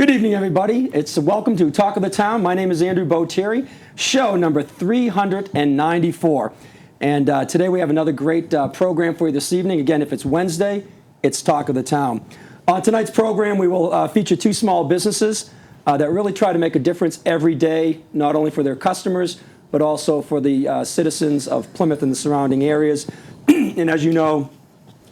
Good evening, everybody. It's welcome to Talk of the Town. My name is Andrew Boiteri, show number 394. And today we have another great program for you this evening. Again, if it's Wednesday, it's Talk of the Town. On tonight's program, we will feature two small businesses that really try to make a difference every day, not only for their customers, but also for the citizens of Plymouth and the surrounding areas. And as you know,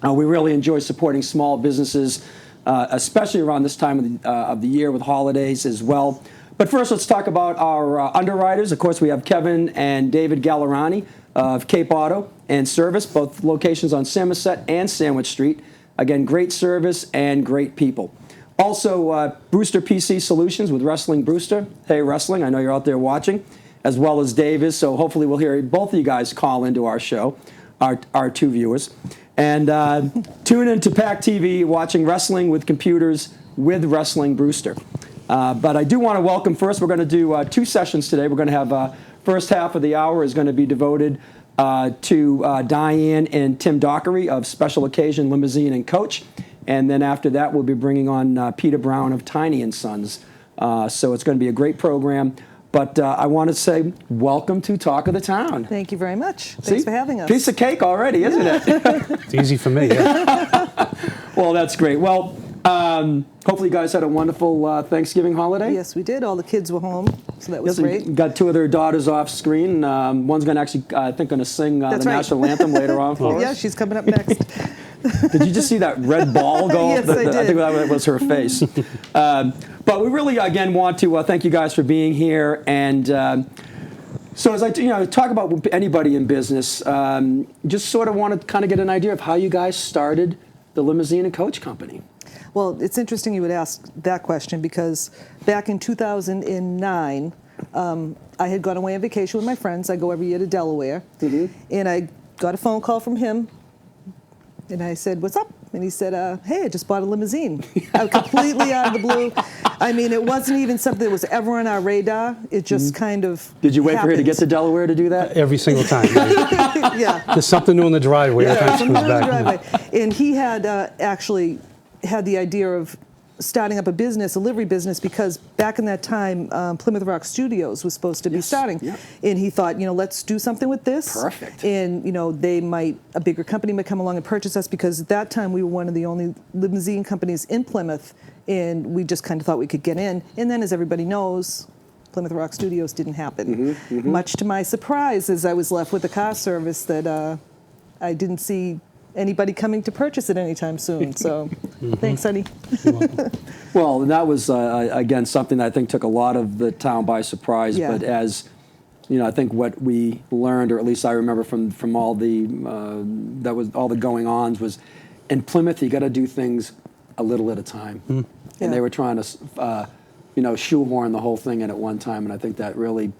we really enjoy supporting small businesses, especially around this time of the year with holidays as well. But first, let's talk about our underwriters. Of course, we have Kevin and David Gallerani of Cape Auto and Service, both locations on Samoset and Sandwich Street. Again, great service and great people. Also, Brewster PC Solutions with Wrestling Brewster. Hey, Wrestling, I know you're out there watching, as well as Davis. So hopefully we'll hear both of you guys call into our show, our two viewers. And tune in to PAC TV, watching Wrestling with Computers with Wrestling Brewster. But I do want to welcome first, we're going to do two sessions today. We're going to have first half of the hour is going to be devoted to Diane and Tim Dockery of Special Occasion Limousine and Coach. And then after that, we'll be bringing on Peter Brown of Tiny & Sons. So it's going to be a great program. But I want to say welcome to Talk of the Town. Thank you very much. Thanks for having us. Piece of cake already, isn't it? It's easy for me, yeah. Well, that's great. Well, hopefully you guys had a wonderful Thanksgiving holiday. Yes, we did. All the kids were home, so that was great. Got two of their daughters off screen. One's going to actually, I think, going to sing the national anthem later on for us. Yeah, she's coming up next. Did you just see that red ball go? Yes, I did. I think that was her face. But we really, again, want to thank you guys for being here. And so as I talk about anybody in business, just sort of want to kind of get an idea of how you guys started the Limousine and Coach Company. Well, it's interesting you would ask that question because back in 2009, I had gone away on vacation with my friends. I go every year to Delaware. Mm-hmm. And I got a phone call from him. And I said, "What's up?" And he said, "Hey, I just bought a limousine." Completely out of the blue. I mean, it wasn't even something that was ever on our radar. It just kind of Did you wait for her to get to Delaware to do that? Every single time. Right? Yeah. There's something new in the driveway every time she comes back. And he had actually had the idea of starting up a livery business, because back in that time, Plymouth Rock Studios was supposed to be starting. Yeah. And he thought, let's do something with this. Perfect. And, a bigger company might come along and purchase us, because at that time we were one of the only limousine companies in Plymouth, and we just kind of thought we could get in. And then, as everybody knows, Plymouth Rock Studios didn't happen. Mm-hmm, mm-hmm. Much to my surprise, as I was left with a car service that I didn't see anybody coming to purchase it anytime soon. So thanks, honey. Well, that was, again, something that I think took a lot of the town by surprise. Yeah. But as, I think what we learned, or at least I remember from all the, all the going-ons was, in Plymouth, you got to do things a little at a time. Mm. And they were trying to, shoehorn the whole thing in at one time. And I think that really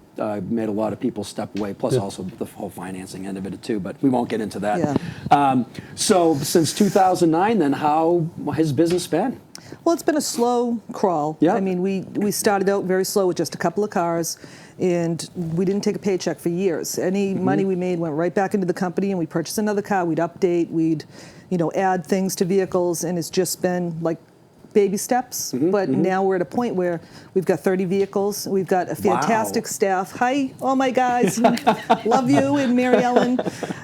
made a lot of people step away, plus also the whole financing end of it too, but we won't get into that. Yeah. So since 2009 then, how has business been? Well, it's been a slow crawl. Yeah. I mean, we started out very slow with just a couple of cars, and we didn't take a paycheck for years. Any money we made went right back into the company, and we purchased another car, we'd update, we'd add things to vehicles, and it's just been like baby steps, but now we're at a point where we've got 30 vehicles. We've got a fantastic staff. Hi, all my guys. Love you, and Mary Ellen.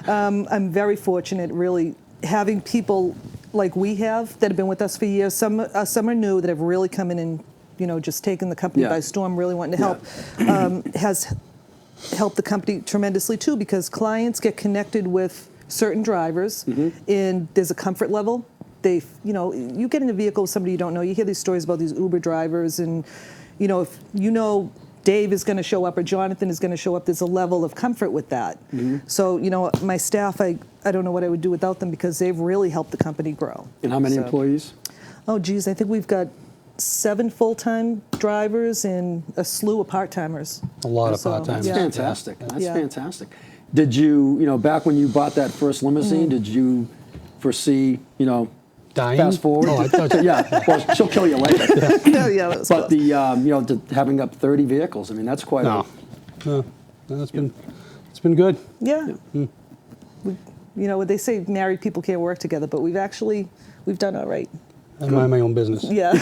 I'm very fortunate, really, having people like we have that have been with us for years. Some are new that have really come in and, just taken the company by storm, really wanting to help. Has helped the company tremendously, too, because clients get connected with certain drivers, and there's a comfort level. You get in a vehicle with somebody you don't know. You hear these stories about these Uber drivers, and if Dave is going to show up or Jonathan is going to show up, there's a level of comfort with that. So my staff, I don't know what I would do without them, because they've really helped the company grow. And how many employees? Oh geez, I think we've got 7 full-time drivers and a slew of part-timers. A lot of part-timers. That's fantastic. That's fantastic. Did you, back when you bought that first limousine, did you foresee, Dying? Fast forward. Oh, I thought yeah, well, she'll kill you later. But the having up 30 vehicles, I mean, that's quite No, it's been good. Yeah. What they say, married people can't work together, but we've done all right. I mind my own business. Yeah.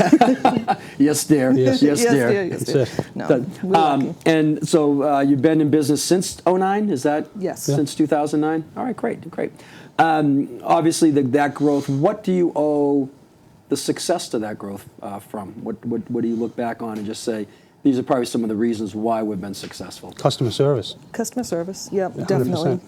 Yes, dear. Yes. Yes, Yes, dear. dear, yes, That's it. No, we're lucky. And so you've been in business since '09, is that? Yes. Yeah. Since 2009? All right, great, great. Obviously, that growth, what do you owe the success to that growth from? What do you look back on and just say, these are probably some of the reasons why we've been successful? Customer service. Customer service, yeah, 100%. definitely.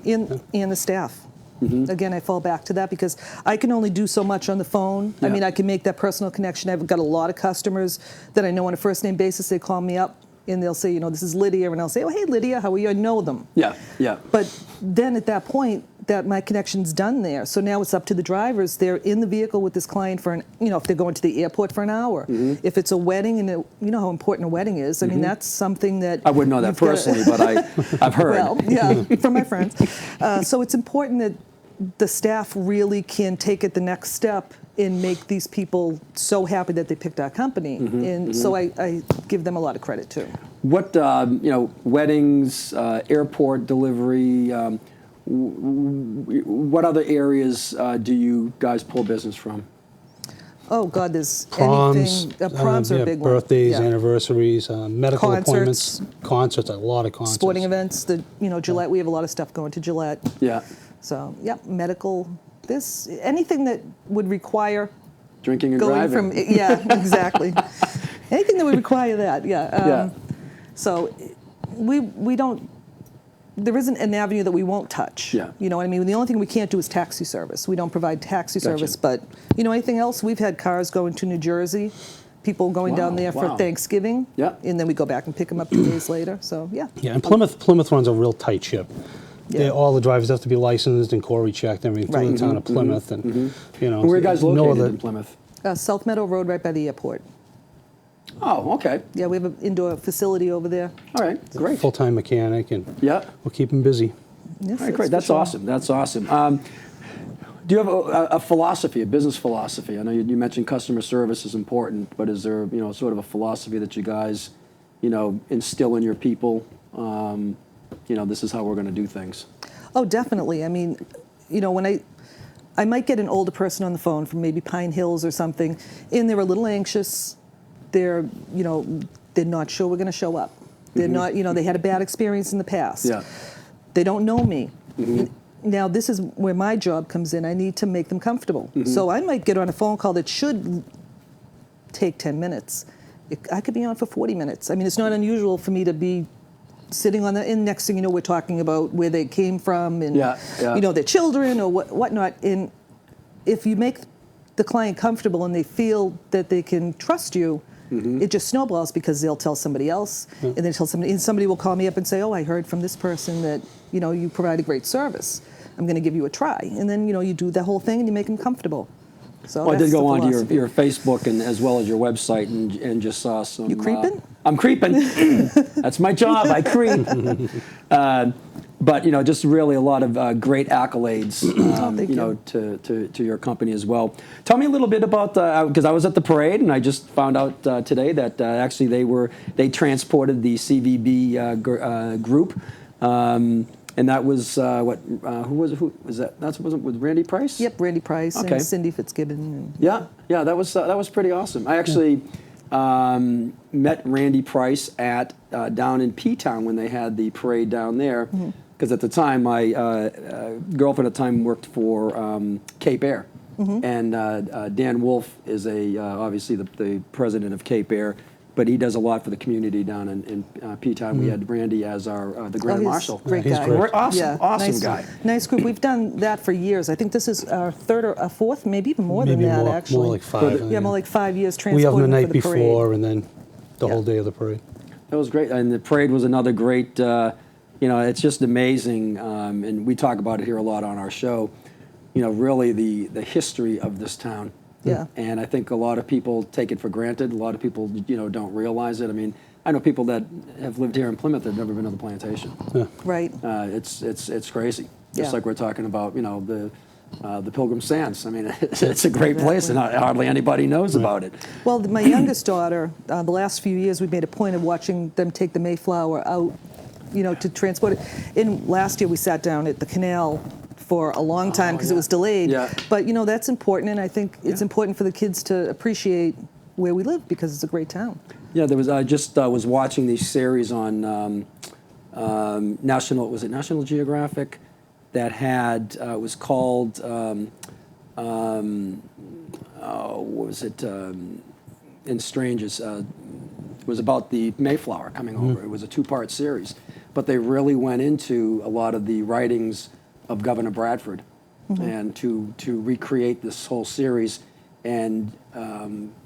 And the staff. Again, I fall back to that because I can only do so much on the phone. I Yeah. mean, I can make that personal connection. I've got a lot of customers that I know on a first name basis. They call me up and they'll say, this is Lydia, and I'll say, oh, hey, Lydia, how are you? I know them. Yeah, yeah. But then at that point, that my connection's done there. So now it's up to the drivers. They're in the vehicle with this client for if they're going to the airport for an hour. If it's a wedding, and you know how important a wedding is. I mean, that's something that I wouldn't know that you've gotta- personally, but I've heard. Well, yeah, from my friends. So it's important that the staff really can take it the next step and make these people so happy that they picked our company. And so I give them a lot of credit too. What, weddings, airport delivery, what other areas do you guys pull business from? Oh God, there's Proms. anything. Proms are a big one. Birthdays, Yeah. anniversaries, medical Concerts. appointments. Concerts, a lot of concerts. Sporting events. Gillette. We have a lot of stuff going to Gillette. Yeah. So medical. Anything that would require Drinking and going driving. from exactly. Anything that would require that. Yeah. So we don't. There isn't an avenue that we won't touch. Yeah. You know what I mean? The only thing we can't do is taxi service. We don't provide taxi Gotcha. service, but anything else? We've had cars going to New Jersey, people going down there for wow. Thanksgiving. Yeah. And then we go back and pick them up 2 days later. So yeah. Yeah, and Plymouth runs a real tight ship. Yeah. All the drivers have to be licensed and Corey checked everything through Right. the town of Plymouth, and Where are you guys located in Plymouth? South Meadow Road, right by the airport. Oh, okay. Yeah, we have an indoor facility over there. All right, great. full-time mechanic, and Yeah. we'll keep him busy. Yes, All right, great. for That's sure. awesome. That's awesome. Do you have a philosophy, a business philosophy? I know you mentioned customer service is important, but is there, sort of a philosophy that you guys, instill in your people? This is how we're going to do things. Oh, definitely. I mean, when I might get an older person on the phone from maybe Pine Hills or something, and they're a little anxious. They're not sure we're going to show up. They're not, they had a bad experience in the past. Yeah. They don't know me. Now, this is where my job comes in. I need to make them comfortable. So I might get on a phone call that should take 10 minutes. I could be on for 40 minutes. I mean, it's not unusual for me to be sitting on and next thing you know, we're talking about where they came from and, their children or whatnot. And if you make the client comfortable and they feel that they can trust you, it just snowballs because they'll tell somebody else, and then tell somebody, and somebody will call me up and say, oh, I heard from this person that, you provide a great service. I'm going to give you a try. And then, you do the whole thing and you make them comfortable. So Well, I that's did go the onto philosophy. your Facebook and as well as your website and just saw some. You creeping? I'm creeping. That's my job. I creep. But just really a lot of great accolades, thank you. to your company as well. Tell me a little bit about because I was at the parade and I just found out today that actually they transported the CVB group. And that was who was that? That wasn't with Randy Price? Yep, Randy Price Okay. and Cindy Fitzgibbon. And, Yeah, that was pretty awesome. I actually met Randy Price at down in P-Town when they had the parade down there, because at the time my girlfriend at the time worked for Cape Air, and Dan Wolf is obviously the president of Cape Air. But he does a lot for the community down in P-Town. We had Randy as the Grand he's Marshal. great He's guy. great. Awesome, awesome nice, guy. Nice group. We've done that for years. I think this is our third or a fourth, maybe even more Maybe than that, more, actually. more like 5. Yeah, more like 5 years We have them the transporting night for the parade. before, and then the Yeah. whole day of the parade. That was great, and the parade was another great. It's just amazing, and we talk about it here a lot on our show. Really the history of this town. Yeah. And I think a lot of people take it for granted. A lot of people, don't realize it. I mean, I know people that have lived here in Plymouth that have never been to the plantation. Right. It's crazy. Just Yeah. like we're talking about, the Pilgrim Sands. I mean, it's a great place, and hardly anybody knows about it. Well, my youngest daughter, the last few years, we've made a point of watching them take the Mayflower out, to transport it. And last year, we sat down at the canal for a long time because it was delayed. Yeah. But, that's important, and I think it's important for the kids to appreciate where we live because it's a great town. Yeah, there was. I just was watching these series on National Geographic that had it was called what was it? In Strangers. It was about the Mayflower coming over. It was a 2-part series, but they really went into a lot of the writings of Governor Bradford, and to recreate this whole series, and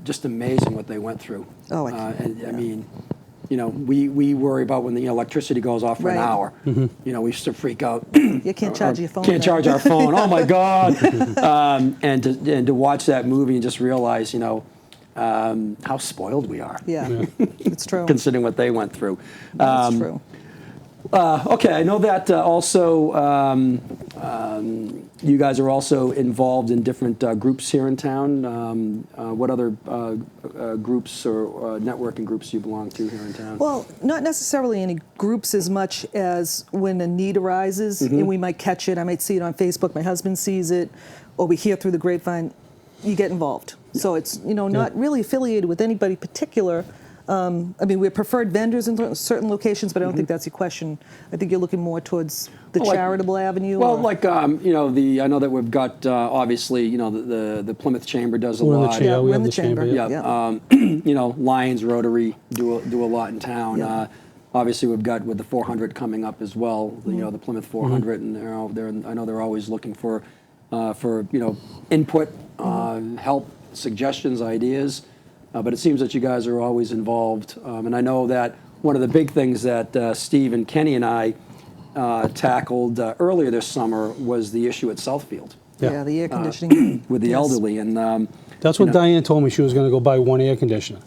just amazing what they went through. Oh, I mean, we worry about when the electricity goes off for an Right. hour. We used to freak out. You can't charge your phone. Can't now. charge our phone. Oh my God! And to watch that movie and just realize, how spoiled we are. Yeah, it's true. Considering what they went through. That's true. Okay, I know that also you guys are also involved in different groups here in town. What other groups or networking groups do you belong to here in town? Well, not necessarily any groups as much as when a need arises, and we might catch it. I might see it on Facebook. My husband sees it, or we hear through the grapevine. You get involved. So it's not really affiliated with anybody particular. I mean, we're preferred vendors in certain locations, but I don't think that's your question. I think you're looking more towards the charitable avenue. Well, or, like I know that we've got obviously the Plymouth Chamber does a We're in the lot. cha- yeah, we we're have in the the chamber, chamber. Yeah. Lions, Rotary do a lot in town. Yeah. Obviously, we've got with the 400 coming up as well. The Plymouth 400, and I know they're always looking for input, help, suggestions, ideas. But it seems that you guys are always involved, and I know that one of the big things that Steve and Kenny and I tackled earlier this summer was the issue at Southfield Yeah, the air conditioning. with the Yes. elderly, and That's when Diane told me she was going to go buy one air conditioner.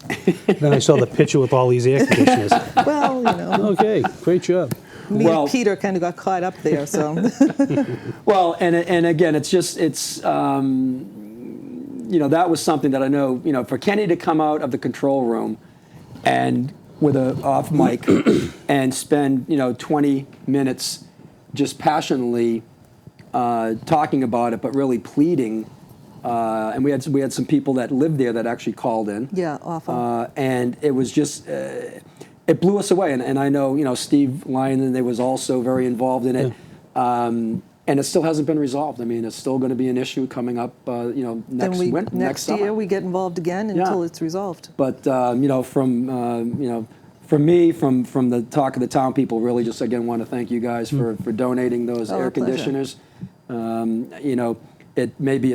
Then I saw the picture with all these air conditioners. Well, Okay, great job. me Well- and Peter kind of got caught up there, so. well, and again, it's that was something that I know, for Kenny to come out of the control room and with a off mic and spend, 20 minutes just passionately talking about it, but really pleading. And we had some people that lived there that actually called in. Yeah, awful. And it was just, it blew us away. And I know, Steve Lyon, they was also very involved in it. And it still hasn't been resolved. I mean, it's still going to be an issue coming up, next Next summer. year we get involved again until it's resolved. But from me, from the talk of the town people, really just again want to thank you guys for donating those air Our pleasure. conditioners. It may be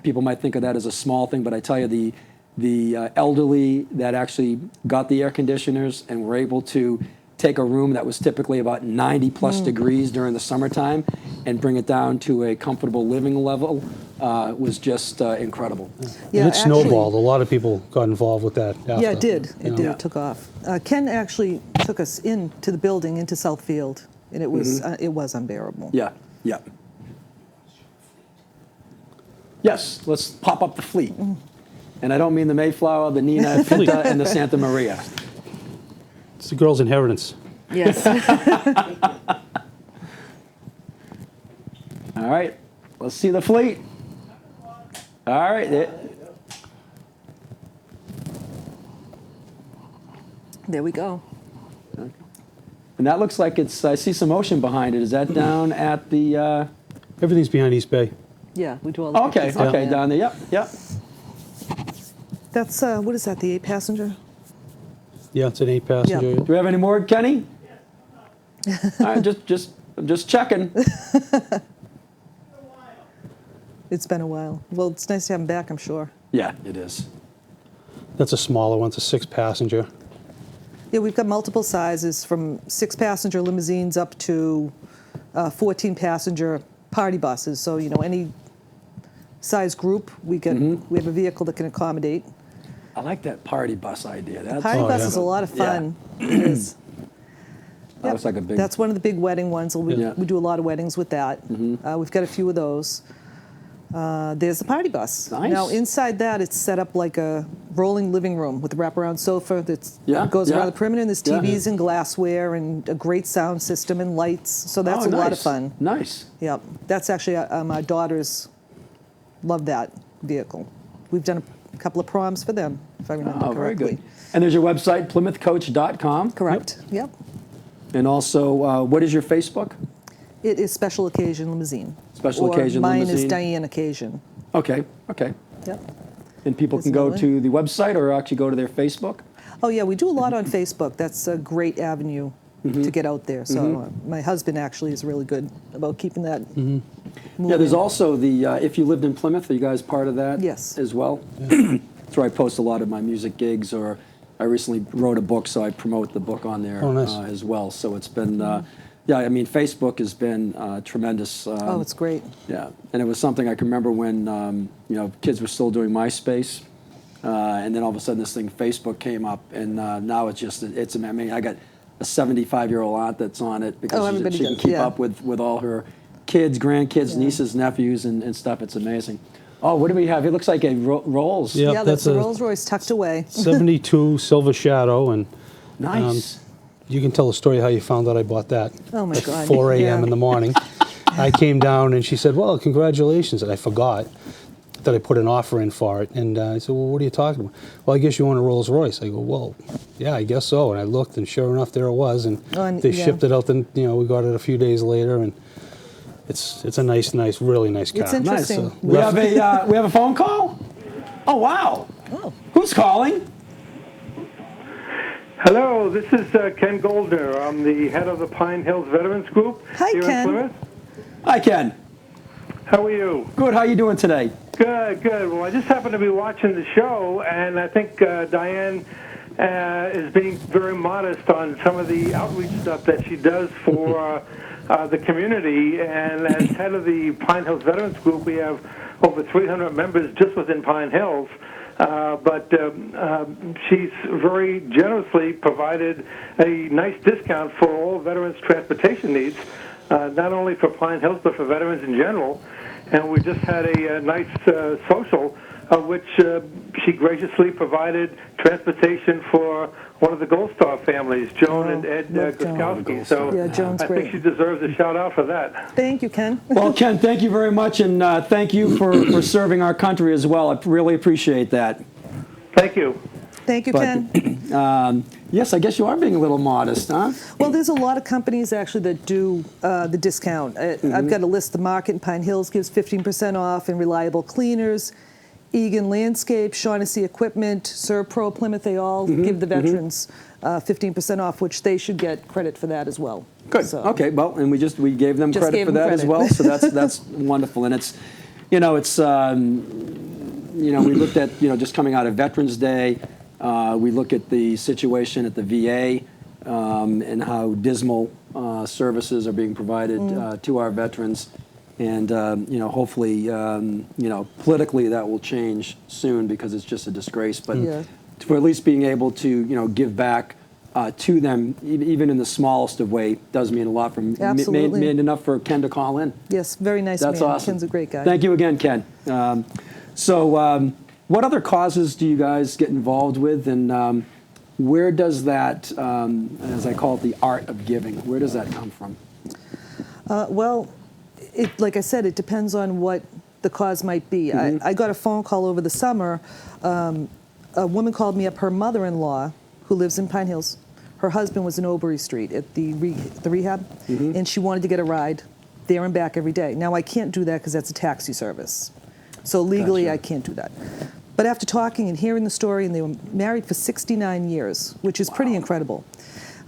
people might think of that as a small thing, but I tell you the elderly that actually got the air conditioners and were able to take a room that was typically about 90 plus degrees during the summertime and bring it down to a comfortable living level was just incredible. Yeah, And it snowballed. A lot of people got involved with that after. Yeah, it did. It did. Yeah. It took off. Ken actually took us into the building, into Southfield, and it was unbearable. Yeah, yeah. Yes, let's pop up the fleet. And I don't mean the Mayflower, the Nina, Pinta, and the Santa Maria. It's the girl's inheritance. Yes. All right, let's see the fleet. All right. There we go. And that looks like it's, I see some ocean behind it. Is that down at the, Everything's behind East Bay. Yeah, we do all the okay, pictures down okay, there. down there, yep. That's, what is that, the 8-passenger? Yeah, it's an 8-passenger. Do we have any more, Kenny? All right, I'm just checking. It's been a while. Well, it's nice to have him back, I'm sure. Yeah, it is. That's a smaller one. It's a 6-passenger. Yeah, we've got multiple sizes, from 6-passenger limousines up to 14-passenger party buses. So, any size group, we have a vehicle that can accommodate. I like that party bus idea. That's, Party bus yeah. is a lot of fun. It is. that looks like a big. That's one of the big wedding ones. We Yeah. do a lot of weddings with that. We've got a few of those. There's the party bus. Nice. Now, inside that, it's set up like a rolling living room with a wraparound sofa that Yeah, goes yeah. around the perimeter, and there's Yeah. TVs and glassware and a great sound system and lights. So that's Oh, a lot of nice. fun. Nice. Yep. That's actually, my daughters love that vehicle. We've done a couple of proms for them, if I remember Oh, very correctly. good. And there's your website, PlymouthCoach.com. Correct. Yep. Yep. And also, what is your Facebook? It is Special Occasion Limousine. Special Or Occasion mine Limousine. is Diane Occasion. Okay. Yep. And people There's can go another to the website or actually go to their Facebook? Oh, yeah, we do a lot on Facebook. That's a great avenue to get out there. So my husband actually is really good about keeping that moving. Yeah, there's also the, if you lived in Plymouth, are you guys part of that? Yes. As well? That's where I post a lot of my music gigs, or I recently wrote a book, so I promote the book on there Oh, nice. as well. So it's been, yeah, I mean, Facebook has been tremendous. Oh, it's great. Yeah, and it was something I can remember when, you know, kids were still doing MySpace, and then all of a sudden this thing, Facebook, came up, and now it's just, it's, I mean, I got a 75-year-old aunt that's on it because everybody she can does, keep yeah. up with all her kids, grandkids, nieces, nephews, and stuff. It's amazing. Oh, what do we have? It looks like a Rolls. Yep, Yeah, that's that's a a- Rolls Royce tucked away. 72 Silver Shadow, and Nice. you can tell the story how you found out I bought that. Oh, my At God. 4 a.m. Yeah. in the morning. I came down and she said, well, congratulations. And I forgot that I put an offer in for it. And I said, well, what are you talking about? Well, I guess you want a Rolls Royce. I go, well, yeah, I guess so. And I looked, and sure enough, there it was. And Oh, and- they yeah. shipped it out. Then, you know, we got it a few days later, and it's a nice, really nice car. It's interesting. We have a phone call. Oh, wow. Oh. Who's calling? Hello, this is Ken Goldner. I'm the head of the Pine Hills Veterans Group Hi, here Ken. in Plymouth. Hi, Ken. How are you? Good. How you doing today? Good, good. Well, I just happened to be watching the show, and I think Diane is being very modest on some of the outreach stuff that she does for the community. And as head of the Pine Hills Veterans Group, we have over 300 members just within Pine Hills. But she's very generously provided a nice discount for all veterans' transportation needs, not only for Pine Hills, but for veterans in general. And we just had a nice social, which she graciously provided transportation for one of the Gold Star families, Joan and Ed love Joan. Guskowski. So Yeah, Joan's I great. think she deserves a shout-out for that. Thank you, Ken. Well, Ken, thank you very much, and thank you for serving our country as well. I really appreciate that. Thank you. Thank you, But- Ken. Yes, I guess you are being a little modest, huh? Well, there's a lot of companies actually that do the discount. I've got a list. The Market in Pine Hills gives 15% off, and Reliable Cleaners, Egan Landscape, Shaughnessy Equipment, Serpro, Plymouth, they all give the veterans 15% off, which they should get credit for that as well. Good. So- Okay. Well, and we gave them Just credit gave for them that as credit. well. So that's wonderful, and it's, you know, it's you know, we looked at, you know, just coming out of Veterans Day, we look at the situation at the VA and how dismal services are being provided to our veterans, and you know, hopefully, you know, politically that will change soon because it's just a disgrace. But Yeah. for at least being able to, you know, give back to them, even in the smallest of way, does mean a lot. Absolutely. Made enough for Ken to call in. Yes, very nice That's man. awesome. Ken's a great guy. Thank you again, Ken. So, what other causes do you guys get involved with, and where does that, as I call it, the art of giving, where does that come from? Well, like I said, it depends on what the cause might be. I got a phone call over the summer. A woman called me up, her mother-in-law, who lives in Pine Hills. Her husband was in Oberry Street at the rehab, and she wanted to get a ride there and back every day. Now, I can't do that because that's a taxi service. So legally, Gotcha. I can't do that. But after talking and hearing the story, and they were married for 69 years, which is pretty incredible,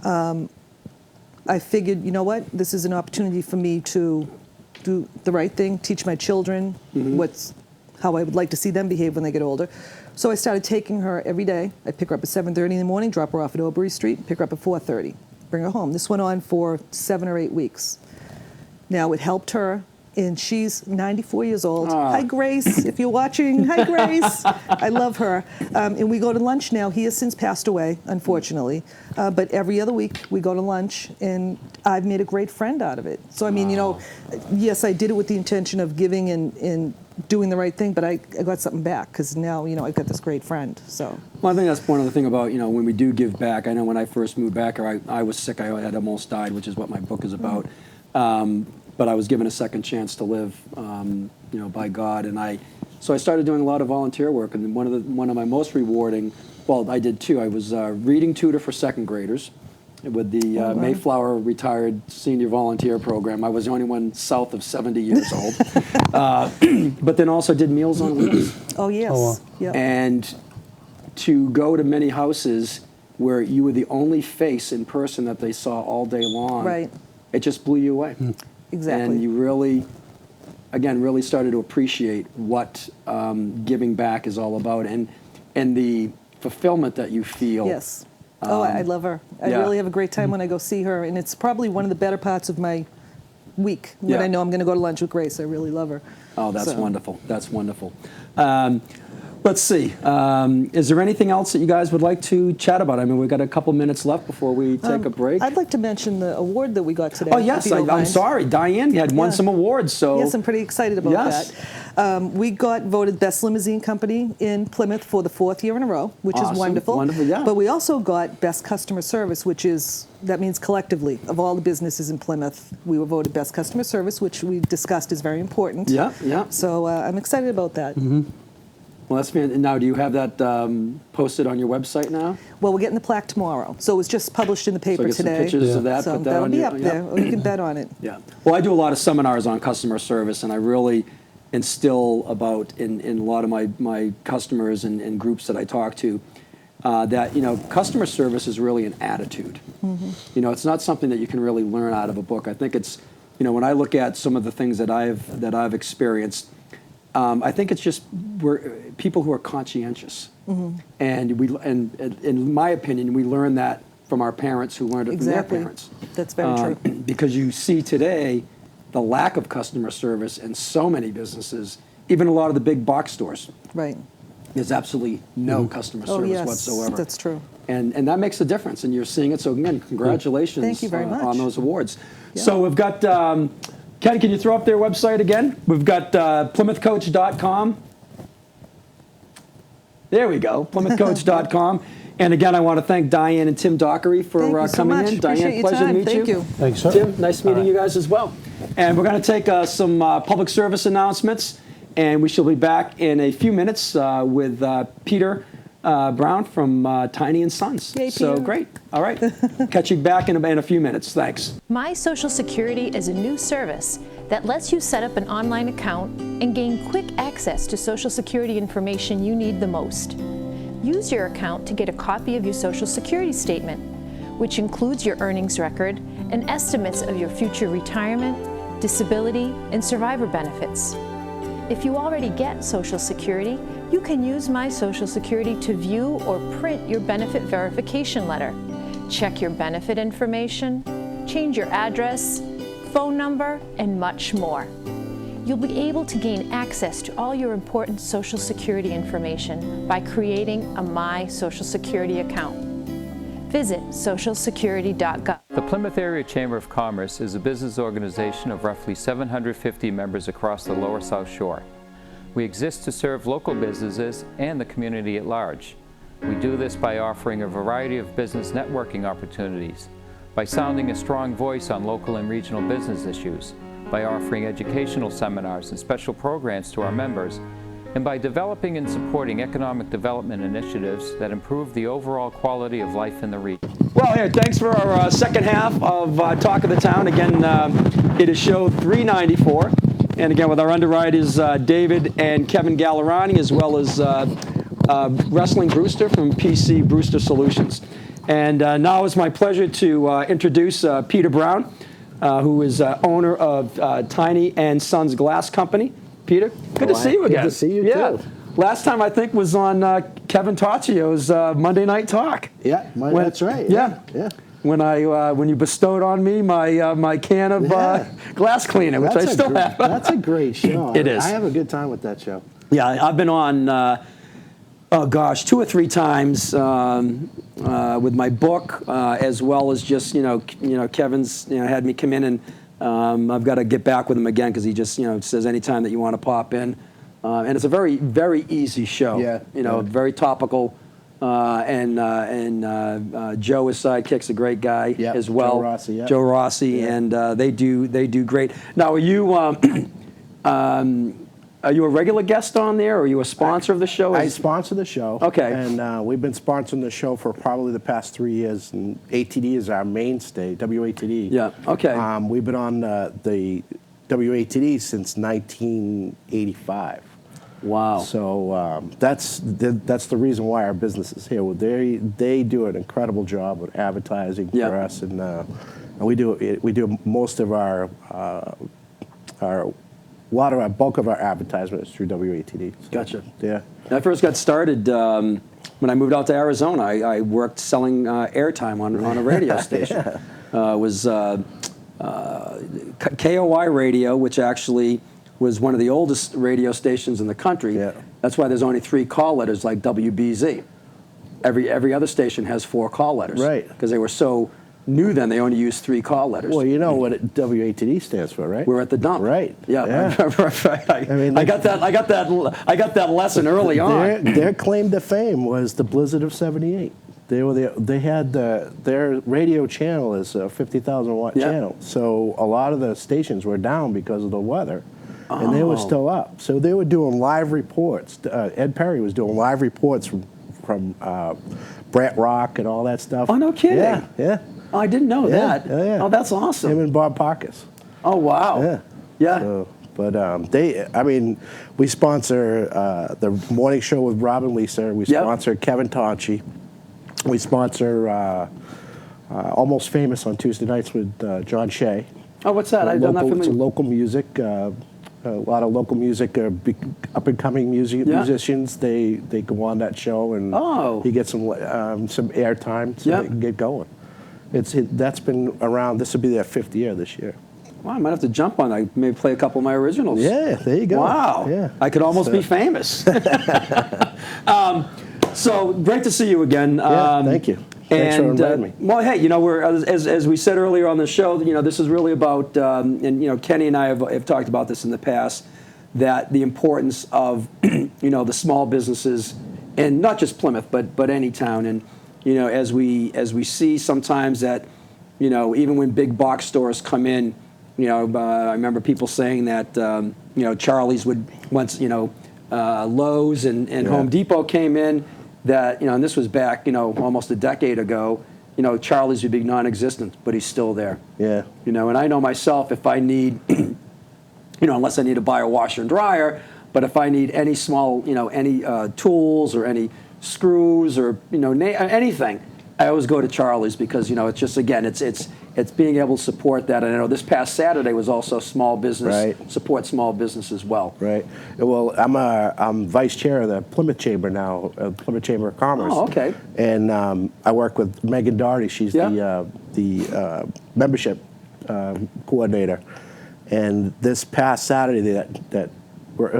I figured, you know what, this is an opportunity for me to do the right thing, teach my children how I would like to see them behave when they get older. So I started taking her every day. I pick her up at 7:30 in the morning, drop her off at Oberry Street, pick her up at 4:30, bring her home. This went on for 7 or 8 weeks. Now, it helped her and she's 94 years old. Hi, Grace, if you're watching. Hi, Grace. I love her. And we go to lunch now. He has since passed away, unfortunately. But every other week we go to lunch, and I've made a great friend out of it. So, I mean, you know, yes, I did it with the intention of giving and doing the right thing, but I got something back because now, you know, I've got this great friend. So. Well, I think that's one of the thing about, you know, when we do give back. I know when I first moved back, or I was sick, I had almost died, which is what my book is about. But I was given a second chance to live, you know, by God, and so I started doing a lot of volunteer work. And one of my most rewarding, well, I did two. I was reading tutor for second graders with the Mayflower Retired Senior Volunteer Program. I was the only one south of 70 years old. But then also did Meals on Wheels. Oh, yes. Oh, wow. Yep. And to go to many houses where you were the only face in person that they saw all day long, Right. it just blew you away. Exactly. And you really, again, really started to appreciate what giving back is all about, and the fulfillment that you feel. Yes. I love her. I yeah. really have a great time when I go see her, and it's probably one of the better parts of my week when Yeah. I know I'm going to go to lunch with Grace. I really love her. Oh, that's So. wonderful. That's wonderful. Let's see. Is there anything else that you guys would like to chat about? I mean, we've got a couple minutes left before we take a break. I'd like to mention the award that we got today. Oh, yes. if you don't I'm mind. sorry. Diane had won Yeah. some awards. So Yes, I'm pretty excited about Yes. that. We got voted Best Limousine Company in Plymouth for the 4th year in a row, which Awesome. is wonderful. Wonderful, yeah. But we also got Best Customer Service, that means collectively, of all the businesses in Plymouth, we were voted Best Customer Service, which we discussed is very important. Yeah, yeah. So I'm excited about that. Well, that's fantastic. Now, do you have that posted on your website now? Well, we're getting the plaque tomorrow. So it was just published in the paper get some today. pictures of that, So put that that'll on be your- up yeah. there. Or you can bet on it. Yeah. Well, I do a lot of seminars on customer service, and I really instill about in a lot of my customers and groups that I talk to that, you know, customer service is really an attitude. You know, it's not something that you can really learn out of a book. I think it's, you know, when I look at some of the things that I've experienced, I think it's just we're people who are conscientious, and in my opinion, we learn that from our parents who learned it Exactly. from their parents. That's very true. Because you see today the lack of customer service in so many businesses, even a lot of the big box stores. Right. There's absolutely no customer Oh, service yes. whatsoever. That's true. And that makes a difference, and you're seeing it. So again, congratulations Thank you very much. on those awards. Yeah. So we've got, Ken, can you throw up their website again? We've got PlymouthCoach.com. There we go, PlymouthCoach.com. And again, I want to thank Diane and Tim Dockery for Thank you so coming much. in. Appreciate Diane, your pleasure time. to meet Thank you. Thanks, sir. Tim, nice meeting All right. you guys as well. And we're going to take some public service announcements, and we shall be back in a few minutes with Peter Brown from Tiny and Sons. Yay, So Peter. great. All right. Catch you back in a few minutes. Thanks. My Social Security is a new service that lets you set up an online account and gain quick access to Social Security information you need the most. Use your account to get a copy of your Social Security statement, which includes your earnings record and estimates of your future retirement, disability, and survivor benefits. If you already get Social Security, you can use My Social Security to view or print your benefit verification letter, check your benefit information, change your address, phone number, and much more. You'll be able to gain access to all your important Social Security information by creating a My Social Security account. Visit socialsecurity.gov. The Plymouth Area Chamber of Commerce is a business organization of roughly 750 members across the Lower South Shore. We exist to serve local businesses and the community at large. We do this by offering a variety of business networking opportunities, by sounding a strong voice on local and regional business issues, by offering educational seminars and special programs to our members, and by developing and supporting economic development initiatives that improve the overall quality of life in the region. Well, here, thanks for our second half of Talk of the Town. Again, it is show 394. And again, with our underwriters, David and Kevin Gallerani, as well as Wrestling Brewster from PC Brewster Solutions. And now it's my pleasure to introduce Peter Brown, who is owner of Tiny and Sons Glass Company. Peter, good to see you again. Good to see you, yeah. too. Last time, I think, was on Kevin Tacio's Monday Night Talk. Yeah, that's right. Yeah. Yeah. when you bestowed on me my can of glass cleaner, which I still have. That's a great show. It is. I have a good time with that show. Yeah, I've been on, 2 or 3 times with my book, as well as just Kevin's had me come in, and I've got to get back with him again because he just says anytime that you want to pop in, and it's a very, very easy show. Yeah. Very topical. And Joe, his sidekick's a great guy as well. Joe Rossi, Joe Rossi, and they do great. Now, are you a regular guest on there, or are you a sponsor of the show? I sponsor the show. Okay. And we've been sponsoring the show for probably the past 3 years, and ATD is our mainstay, WATD. Yeah, okay. We've been on the WATD since 1985. Wow. So that's the reason why our business is here. Well, they do an incredible job with advertising for us, and we do most of our bulk of our advertisement is through WATD. So, gotcha. Yeah. When I first got started, when I moved out to Arizona, I worked selling airtime on a radio station. It was KOI Radio, which actually was one of the oldest radio stations in the country. Yeah. That's why there's only 3 call letters like WBZ. Every other station has 4 call letters. Right. Because they were so new then, they only used 3 call letters. Well, you know what WATD stands for, right? We're at the dump. Right. Yeah. Yeah. I got that lesson early on. Their claim to fame was the blizzard of '78. They had their radio channel is a 50,000 watt channel. So a lot of the stations were down because of the weather. And they were still up. So they were doing live reports. Ed Perry was doing live reports from Brett Rock and all that stuff. Oh, no kidding. Yeah. Oh, I didn't know that. Yeah. Oh, that's awesome. Him and Bob Parkas. Oh, wow. Yeah. So, but we sponsor the morning show with Rob and Lisa. We sponsor Kevin Tonchi. We sponsor Almost Famous on Tuesday nights with John Shea. Oh, what's that? I'm not familiar. It's local music. A lot of local music, up-and-coming musicians. They go on that show, and you get some airtime so they can get going. That's been around. This will be their 5th year this year. Wow, I might have to jump on. I maybe play a couple of my originals. Yeah, there you go. Wow. Yeah. I could almost be famous. So great to see you again. Thank you. Thanks for inviting me. Well, hey, we're as we said earlier on the show, this is really about, and Kenny and I have talked about this in the past, that the importance of the small businesses, and not just Plymouth, but any town, and as we see sometimes that even when big box stores come in, I remember people saying that Charlie's would once Lowe's and Home Depot came in. That and this was back almost a decade ago. Charlie's would be non-existent, but he's still there. Yeah. And I know myself, if I need, unless I need to buy a washer and dryer, but if I need any small, any tools or any screws or anything, I always go to Charlie's because it's just, again, it's being able to support that. And I know this past Saturday was also small business, support small business as well. Right. Well, I'm vice chair of the Plymouth Chamber now, Plymouth Chamber of Commerce. Oh, okay. And I work with Megan Doherty. She's the membership coordinator. And this past Saturday, that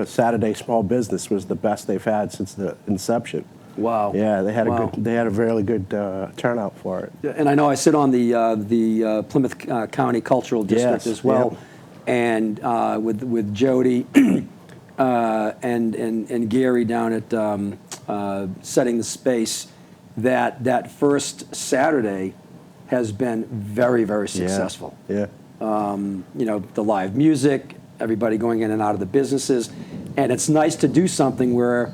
Saturday Small Business was the best they've had since the inception. Wow. Yeah, they had a really good turnout for it. And I know I sit on the Plymouth County Cultural District as well, and with Jody and Gary down at setting the space. That first Saturday has been very, very successful. Yeah. The live music, everybody going in and out of the businesses, and it's nice to do something where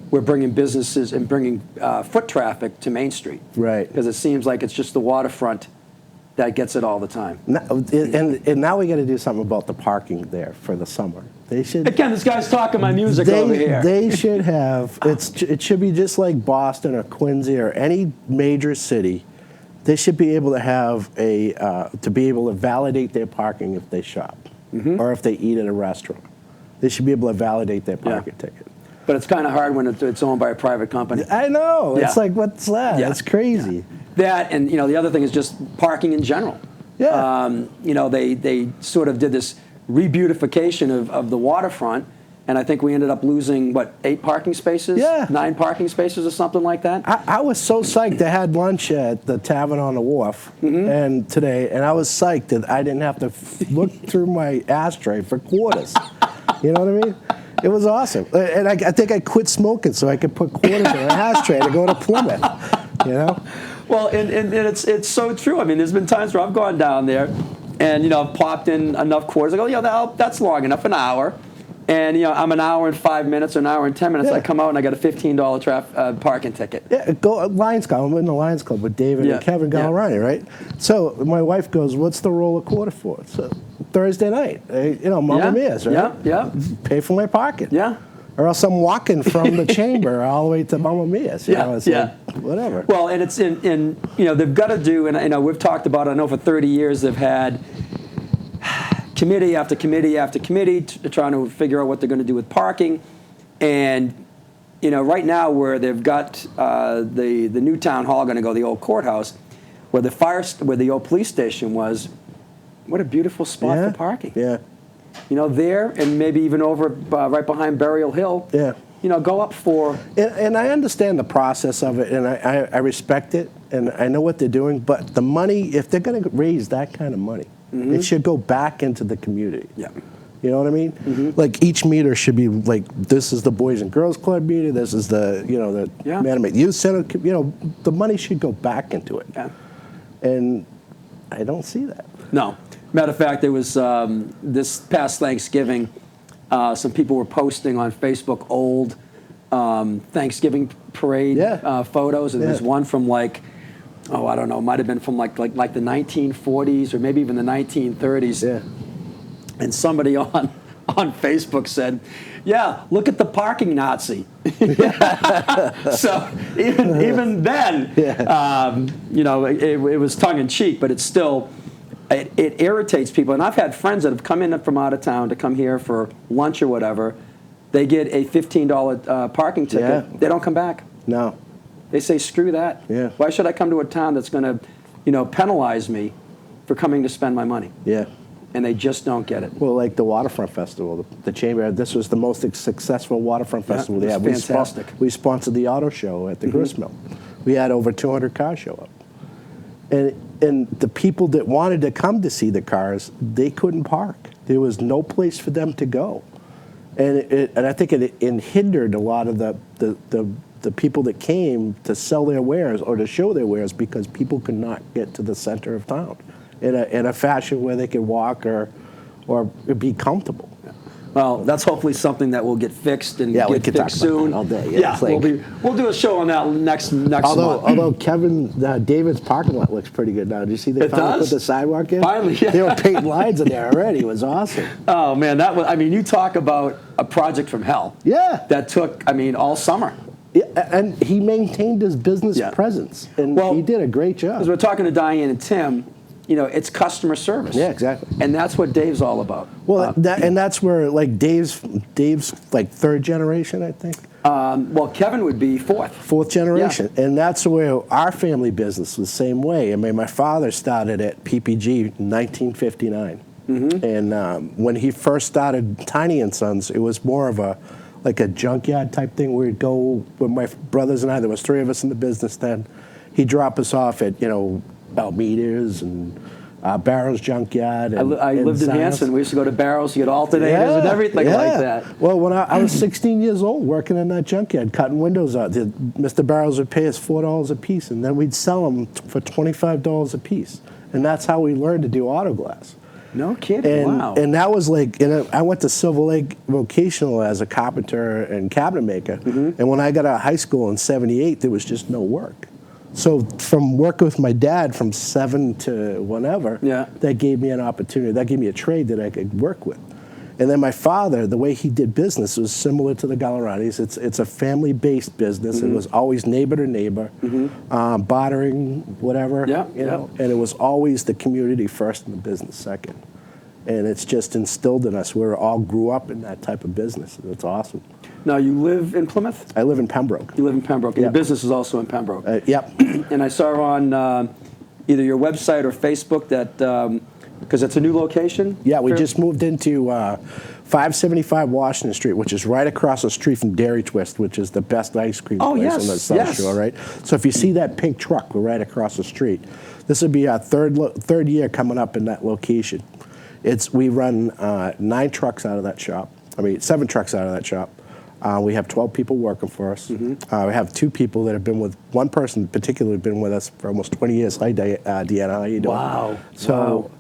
we're bringing businesses and bringing foot traffic to Main Street. Right. Because it seems like it's just the waterfront that gets it all the time. And now we got to do something about the parking there for the summer. They should. Again, this guy's talking my music over here. They should have. It should be just like Boston or Quincy or any major city. They should be able to have to be able to validate their parking if they shop or if they eat at a restaurant. They should be able to validate their parking ticket. But it's kind of hard when it's owned by a private company. I know. It's like, what's that? Yeah. It's crazy. That, and the other thing is just parking in general. Yeah. They sort of did this re-beautification of the waterfront, and I think we ended up losing, 8 parking spaces? Yeah. 9 parking spaces or something like that? I was so psyched. I had lunch at the Tavern on the Wharf and today, and I was psyched that I didn't have to look through my ashtray for quarters. You know what I mean? It was awesome. And I think I quit smoking so I could put quarters in my ashtray to go to Plymouth, Well, and it's so true. I mean, there's been times where I've gone down there and, I've popped in enough quarters. I go, that's long enough, an hour. And, I'm an hour and 5 minutes or an hour and 10 minutes. Yeah. I come out and I got a $15 parking ticket. Yeah, go Lions Club. I'm in the Lions Club with David and Kevin Gallerani, right? So my wife goes, "What's the roll a quarter for?" So Thursday night, Mamma Mia's, right? Yeah. Pay for my parking. Yeah. Or else I'm walking from the chamber all the way to Mamma Mia's. It's like, whatever. Well, and it's in they've got to do, and we've talked about it. I know for 30 years they've had committee after committee after committee trying to figure out what they're going to do with parking. And, right now where they've got the new town hall going to go, the old courthouse, where the old police station was, what a beautiful spot for parking. Yeah. There and maybe even over right behind Burial Hill. Yeah. Go up for... And I understand the process of it, and I respect it, and I know what they're doing, but the money, if they're going to raise that kind of money, it should go back into the community. Yeah. You know what I mean? Like each meter should be like, this is the Boys and Girls Club meter, this is the, the Manamate Youth Center, the money should go back into it. Yeah. And I don't see that. No. Matter of fact, there was this past Thanksgiving, some people were posting on Facebook old Thanksgiving parade photos, and there's one from I don't know, might have been from like the 1940s or maybe even the 1930s. Yeah. And somebody on Facebook said, "Yeah, look at the parking Nazi." So even then, it was tongue in cheek, but it's still. It irritates people, and I've had friends that have come in from out of town to come here for lunch or whatever. They get a $15 parking ticket. Yeah. They don't come back. No. They say, "Screw that. Yeah. Why should I come to a town that's going to, penalize me for coming to spend my money?" Yeah. And they just don't get it. Well, like the Waterfront Festival, the Chamber, this was the most successful Waterfront Festival they it had. was fantastic. We sponsored the auto show at the gristmill. We had over 200 cars show up. And the people that wanted to come to see the cars, they couldn't park. There was no place for them to go. And I think it hindered a lot of the people that came to sell their wares or to show their wares because people could not get to the center of town in a fashion where they could walk or be comfortable. Well, that's hopefully something that will get fixed and we get could fixed talk soon. about that all day. Yeah, we'll do a show on that next month. Although David's parking lot looks pretty good now. Did you see they finally put the sidewalk in? Finally, yeah. They were painting lines in there already. It was awesome. Oh man, you talk about a project from hell. Yeah. That took, all summer. Yeah, and he maintained his business presence, and he did a great job. As we're talking to Diane and Tim, it's customer service. Yeah, exactly. And that's what Dave's all about. Well, and that's where Dave's like third generation, I think. Well, Kevin would be fourth generation, and that's where our family business was the same way. My father started at PPG in 1959, and when he first started Tiny and Sons, it was more of a junkyard type thing. We'd go with my brothers and I. There was 3 of us in the business then. He'd drop us off at Meters and Barrows Junkyard. And, I lived in Hanson. We used to go to Barrows to get alternators and everything like that. Well, when I was 16 years old working in that junkyard, cutting windows out, Mr. Barrows would pay us $4 a piece, and then we'd sell them for $25 a piece. And that's how we learned to do auto glass. No kidding, wow. And that was I went to Silver Lake Vocational as a carpenter and cabinet maker. And when I got out of high school in '78, there was just no work. So from working with my dad from 7 to whenever, that gave me an opportunity. That gave me a trade that I could work with. And then my father, the way he did business was similar to the Galleranis. It's a family-based business. It was always neighbor to neighbor, bartering, whatever. And it was always the community first and the business second. And it's just instilled in us. We all grew up in that type of business. It's awesome. Now, you live in Plymouth? I live in Pembroke. You live in Pembroke, and your Yep. business is also in Pembroke. Yep. And I saw on either your website or Facebook that, because it's a new location? Yeah, we just moved into 575 Washington Street, which is right across the street from Dairy Twist, which is the best ice cream place yes, on the South Shore, right? So if you see that pink truck, we're right across the street. This will be our third year coming up in that location. We run 9 trucks out of that shop. 7 trucks out of that shop. We have 12 people working for us. We have 2 people that have been with, one person particularly been with us for almost 20 years. Hi, Diane, how you doing? Wow. So,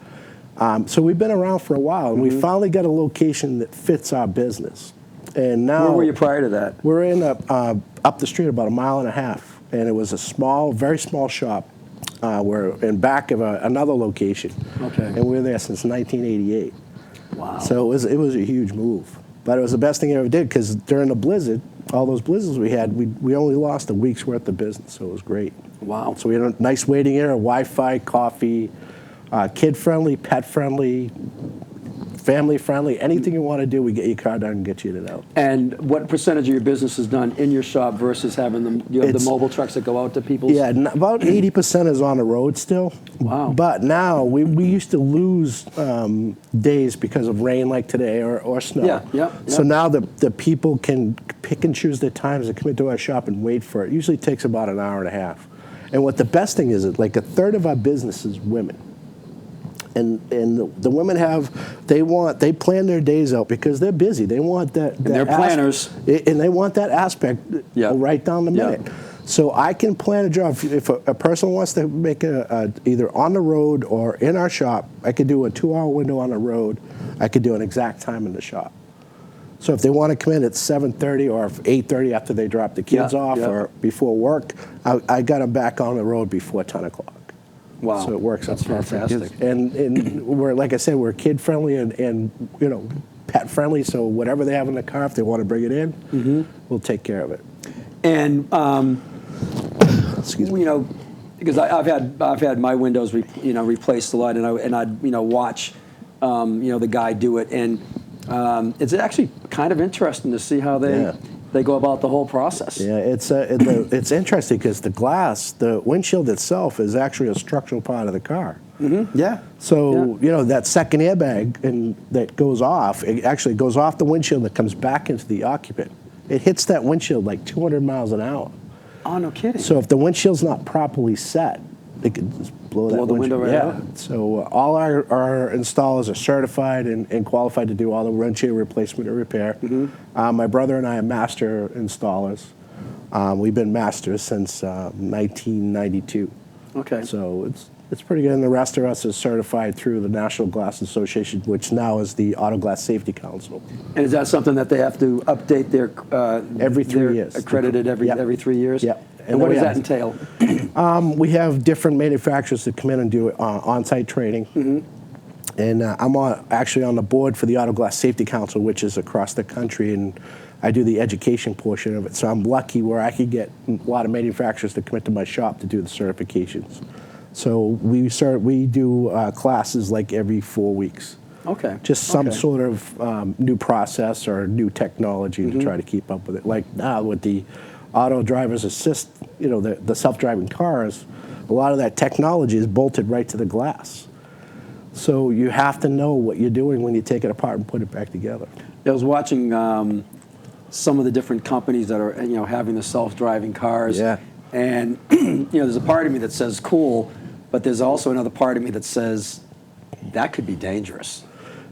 so we've been around for a while, and we finally got a location that fits our business. And now, Where were you prior to that? we're in up the street about 1.5 miles, and it was a small, very small shop. We're in back of another location. Okay. And we were there since 1988. Wow. So it was a huge move. But it was the best thing I ever did, because during the blizzard, all those blizzards we had, we only lost a week's worth of business, so it was great. Wow. So we had a nice waiting area, Wi-Fi, coffee, kid-friendly, pet-friendly, family-friendly. Anything you want to do, we get your car done and get you in and out. And what percentage of your business is done in your shop versus having them, you have the mobile trucks that go out to people's? Yeah, about 80% is on the road still. Wow. But now, we used to lose days because of rain like today or snow. Yeah. So now the people can pick and choose their times to come into our shop and wait for it. It usually takes about an hour and a half. And what the best thing is, like a third of our business is women. And the women they plan their days out because they're busy. They want that. And they're planners. And they want that aspect right down the minute. Yeah. So I can plan a job. If a person wants to make either on the road or in our shop, I could do a 2-hour window on the road. I could do an exact time in the shop. So if they want to come in at 7:30 or 8:30 after they drop the kids off or before work, I got them back on the road before 10 o'clock. Wow. So it works out perfect. fantastic. And we're, like I said, we're kid friendly and pet friendly. So whatever they have in the car, if they want to bring it in, we'll take care of it. And Excuse me. because I've had my windows replaced a lot, and I'd watch the guy do it, and it's actually kind of interesting to see how they go about the whole process. Yeah, it's interesting because the windshield itself is actually a structural part of the car. Yeah. So that second airbag that goes off, it actually goes off the windshield and it comes back into the occupant. It hits that windshield like 200 miles an hour. Oh, no kidding. So if the windshield's not properly set, it could just blow that the window right out. So all our installers are certified and qualified to do all the windshield replacement and repair. My brother and I are master installers. We've been masters since 1992. Okay. So it's pretty good. And the rest of us is certified through the National Glass Association, which now is the Auto Glass Safety Council. And is that something that they have to update their Every 3 they're years. accredited every 3 years? Yep. And what does that entail? We have different manufacturers that come in and do on-site training. And I'm actually on the board for the Auto Glass Safety Council, which is across the country, and I do the education portion of it. So I'm lucky where I could get a lot of manufacturers to come into my shop to do the certifications. So we do classes like every 4 weeks. Okay. Just some sort of new process or new technology to try to keep up with it. Like now with the auto driver's assist, the self-driving cars, a lot of that technology is bolted right to the glass. So you have to know what you're doing when you take it apart and put it back together. I was watching some of the different companies that are having the self-driving cars. Yeah. And there's a part of me that says cool, but there's also another part of me that says that could be dangerous.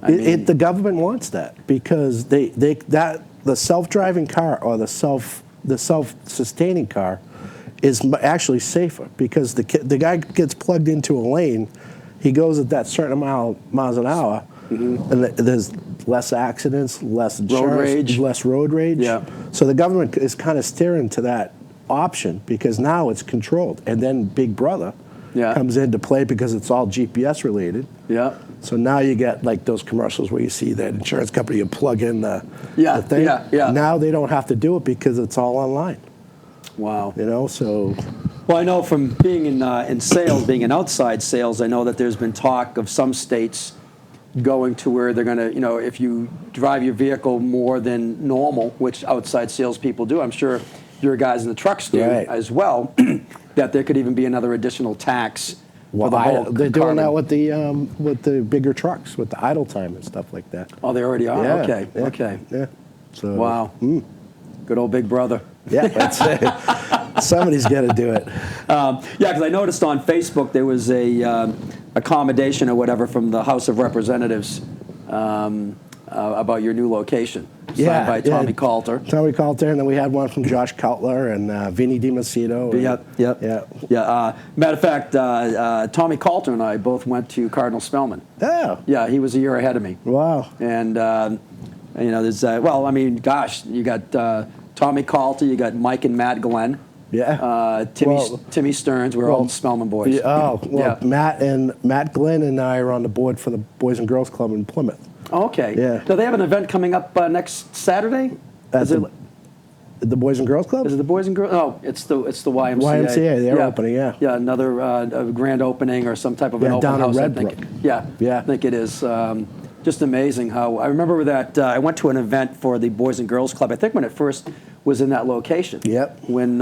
The government wants that because the self-driving car or the self-sustaining car is actually safer because the guy gets plugged into a lane, he goes at that certain miles an hour, and there's less accidents, less insurance, less road rage. Yeah. So the government is kind of steering to that option because now it's controlled, and then Big Brother comes into play because it's all GPS related. Yeah. So now you get like those commercials where you see that insurance company, you plug in the thing. Yeah. Now they don't have to do it because it's all online. Wow. So. Well, I know from being in sales, being in outside sales, I know that there's been talk of some states going to where they're going to, if you drive your vehicle more than normal, which outside salespeople do, I'm sure your guys in the trucks do as well, that there could even be another additional tax. Well, they're doing that with the bigger trucks, with the idle time and stuff like that. Oh, they already are? Yeah, Okay, yeah, okay. Yeah. So, wow. Good old Big Brother. Yeah, that's it. Somebody's got to do it. Yeah, because I noticed on Facebook there was a accommodation or whatever from the House of Representatives about your new location, signed by Tommy Coulter. Tommy Coulter, and then we had one from Josh Cutler and Vinny DiMacedo. Yeah. Matter of fact, Tommy Coulter and I both went to Cardinal Spellman. Oh. Yeah, he was a year ahead of me. Wow. And, there's, gosh, you got Tommy Coulter, you got Mike and Matt Glenn. Yeah. Timmy Stearns, we're all Spellman boys. Matt Glenn and I are on the board for the Boys and Girls Club in Plymouth. Okay. Yeah. So they have an event coming up next Saturday? The Boys and Girls Club? Is it the Boys and Girls? No, it's the YMCA. YMCA, they're opening, yeah. Yeah, another grand opening or some type of an open down house, in I Redbrook. think. Yeah, I think it is. Just amazing how, I remember that I went to an event for the Boys and Girls Club, I think when it first was in that location. Yep. When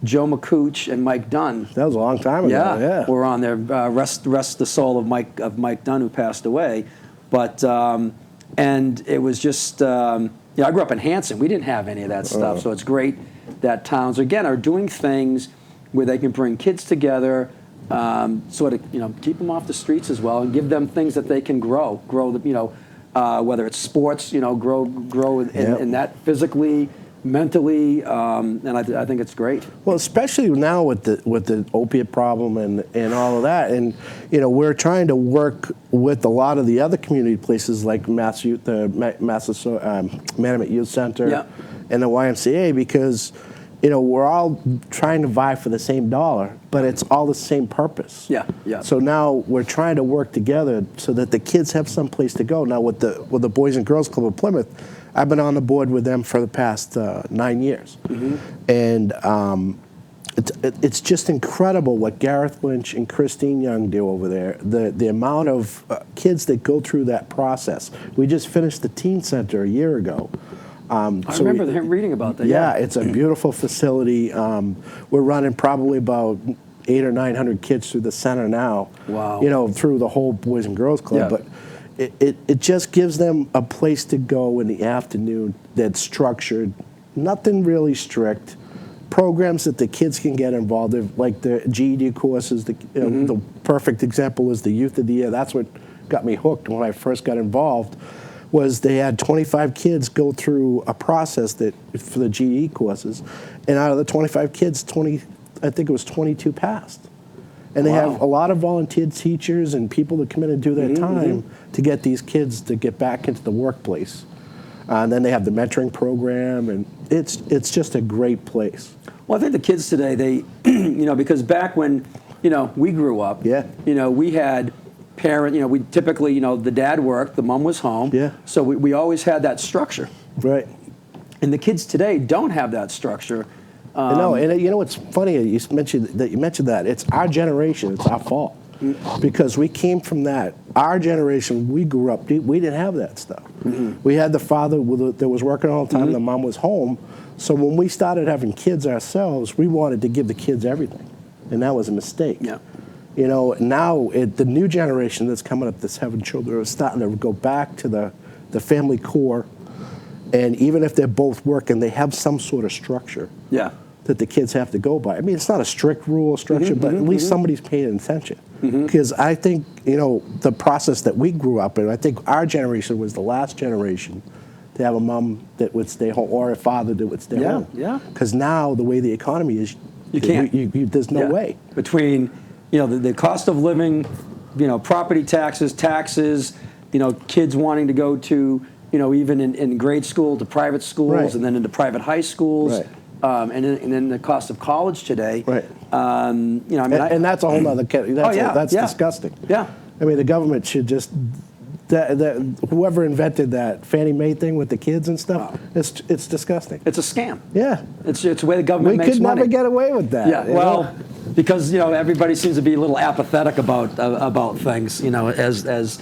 Joe McCooch and Mike Dunn. That was a long time ago, yeah. Were on there. Rest the soul of Mike Dunn, who passed away. But, and it was just, I grew up in Hanson. We didn't have any of that stuff. So it's great that towns, again, are doing things where they can bring kids together, sort of, keep them off the streets as well, and give them things that they can grow, whether it's sports, grow in that physically, mentally, and I think it's great. Well, especially now with the opiate problem and all of that, and we're trying to work with a lot of the other community places like Manamet Youth Center and the YMCA, because we're all trying to vie for the same dollar, but it's all the same purpose. Yeah. So now we're trying to work together so that the kids have some place to go. Now with the Boys and Girls Club of Plymouth, I've been on the board with them for the past 9 years. And it's just incredible what Gareth Lynch and Christine Young do over there. The amount of kids that go through that process. We just finished the teen center a year ago. I remember reading about that. Yeah, it's a beautiful facility. We're running probably about 800 or 900 kids through the center now. Wow. Through the whole Boys and Girls Club. Yeah. But it just gives them a place to go in the afternoon that's structured, nothing really strict, programs that the kids can get involved in, like the GED courses. The perfect example is the Youth of the Year. That's what got me hooked when I first got involved, was they had 25 kids go through a process for the GED courses, and out of the 25 kids, I think it was 22 passed. And they have a lot of volunteer teachers and people that come in and do their time to get these kids to get back into the workplace. And then they have the mentoring program, and it's just a great place. Well, I think the kids today, they, because back when, we grew up, we had parent, we typically, the dad worked, the mom was home. Yeah. So we always had that structure. Right. And the kids today don't have that structure. No, and it's funny you mentioned that. It's our generation. It's our fault. Because we came from that. Our generation, we grew up, we didn't have that stuff. We had the father that was working all the time, and the mom was home. So when we started having kids ourselves, we wanted to give the kids everything. And that was a mistake. Yeah. Now the new generation that's coming up that's having children are starting to go back to the family core. And even if they're both working, they have some sort of structure. Yeah. That the kids have to go by. I mean, it's not a strict rule structure, but at least somebody's paying attention. Because I think, the process that we grew up in, I think our generation was the last generation to have a mom that would stay home or a father that would stay home. Yeah. Because now the way the economy is, you can't. There's no way. Between, the cost of living, property taxes, kids wanting to go to, even in grade school to private schools and then into private high schools. Right. And then the cost of college today. Right. And that's a whole other category. That's disgusting. Yeah. I mean, the government should just, whoever invented that Fannie Mae thing with the kids and stuff, it's disgusting. It's a scam. Yeah. It's the way the government makes money. We could never get away with that. Yeah. Well, because everybody seems to be a little apathetic about things. As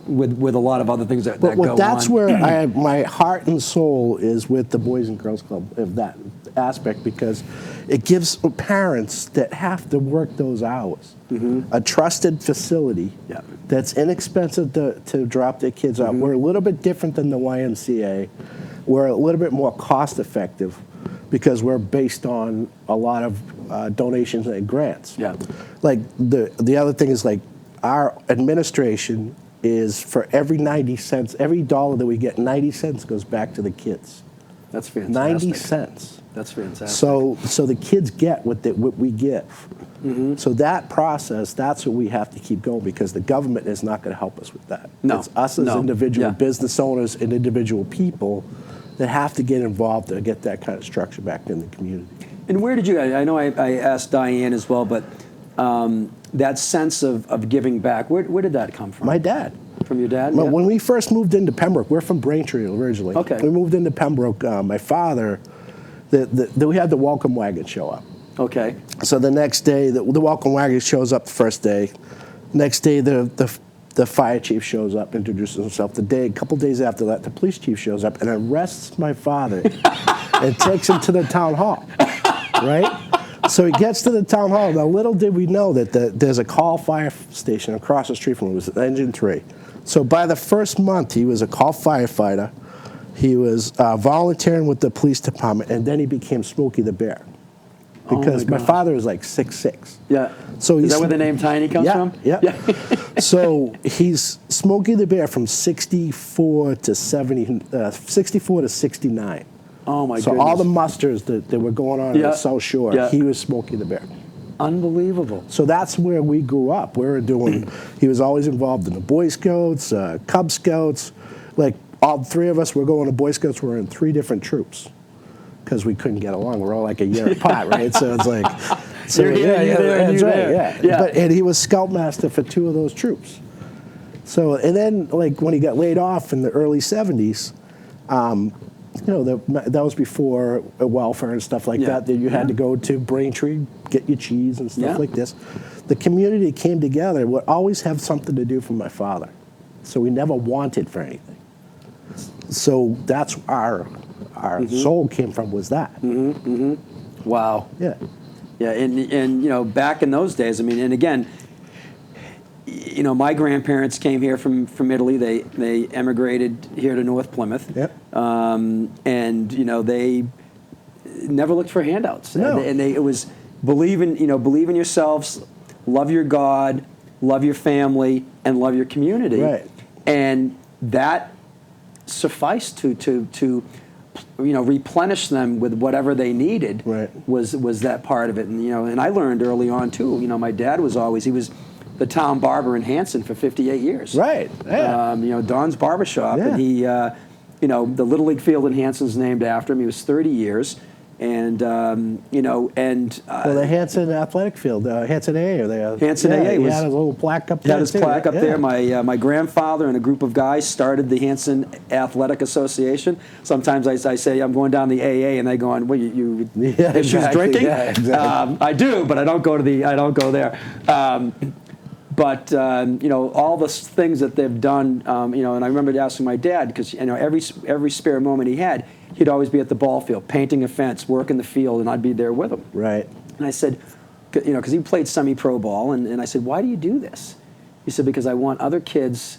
with a lot of other things that But go on. that's where my heart and soul is with the Boys and Girls Club of that aspect, because it gives parents that have to work those hours a trusted facility that's inexpensive to drop their kids off. We're a little bit different than the YMCA. We're a little bit more cost effective because we're based on a lot of donations and grants. Yeah. Like the other thing is, like, our administration is, for every 90 cents, every dollar that we get, 90 cents goes back to the kids. That's fantastic. 90 cents. That's fantastic. So the kids get what we give. So that process, that's what we have to keep going, because the government is not going to help us with that. No. It's us as individual business owners and individual people that have to get involved to get that kind of structure back in the community. And where did you, I know I asked Diane as well, but that sense of giving back, where did that come from? My dad. From your dad? When we first moved into Pembroke, we're from Braintree originally. Okay. We moved into Pembroke. My father, we had the welcome wagon show up. Okay. So the next day, the welcome wagon shows up the first day. Next day, the fire chief shows up, introduces himself. A couple days after that, the police chief shows up and arrests my father and takes him to the town hall, right? So he gets to the town hall. Now, little did we know that there's a call fire station across the street from him. It was Engine 3. So by the first month, he was a call firefighter. He was volunteering with the police department, and then he became Smokey the Bear. Because my father was like 6'6". Yeah. So is that where the name Tiny comes from? Yeah. So he's Smokey the Bear from 64 to 69. Oh, my so goodness. all the musters that were going on in the South Shore, he was Smokey the Bear. Unbelievable. So that's where we grew up. We were doing, he was always involved in the Boy Scouts, Cub Scouts. Like, all three of us were going to Boy Scouts. We were in 3 different troops because we couldn't get along. We're all like a year apart, right? So it's like, you're here, that's right, there. yeah. And he was Scoutmaster for 2 of those troops. So, and then, like, when he got laid off in the early 70s, that was before welfare and stuff like that you had to go to Braintree, get your cheese and stuff like this. The community came together, would always have something to do for my father. So we never wanted for anything. So that's our soul came from, was that. Wow. Yeah. Yeah, and back in those days, I mean, and again, my grandparents came here from Italy. They emigrated here to North Plymouth. Yep. And they never looked for handouts. No. And it was believe in yourselves, love your God, love your family, and love your community. Right. And that sufficed to replenish them with whatever they needed. Right. Was that part of it. And and I learned early on too. My dad was the town barber in Hanson for 58 years. Right. Yeah. Don's Barbershop, and he, the Little League field in Hanson's named after him. He was 30 years, and well, the Hanson Athletic Field, Hanson AA. Hanson AA he was, had his little plaque up there. Had his plaque up there. My grandfather and a group of guys started the Hanson Athletic Association. Sometimes I say I'm going down the AA, and they go on, well, you issues drinking? Yeah, exactly. I do, but I don't go there. But all the things that they've done, and I remember asking my dad, because every spare moment he had, he'd always be at the ball field, painting a fence, working the field, and I'd be there with him. Right. And I said, because he played semi-pro ball, and I said, why do you do this? He said, because I want other kids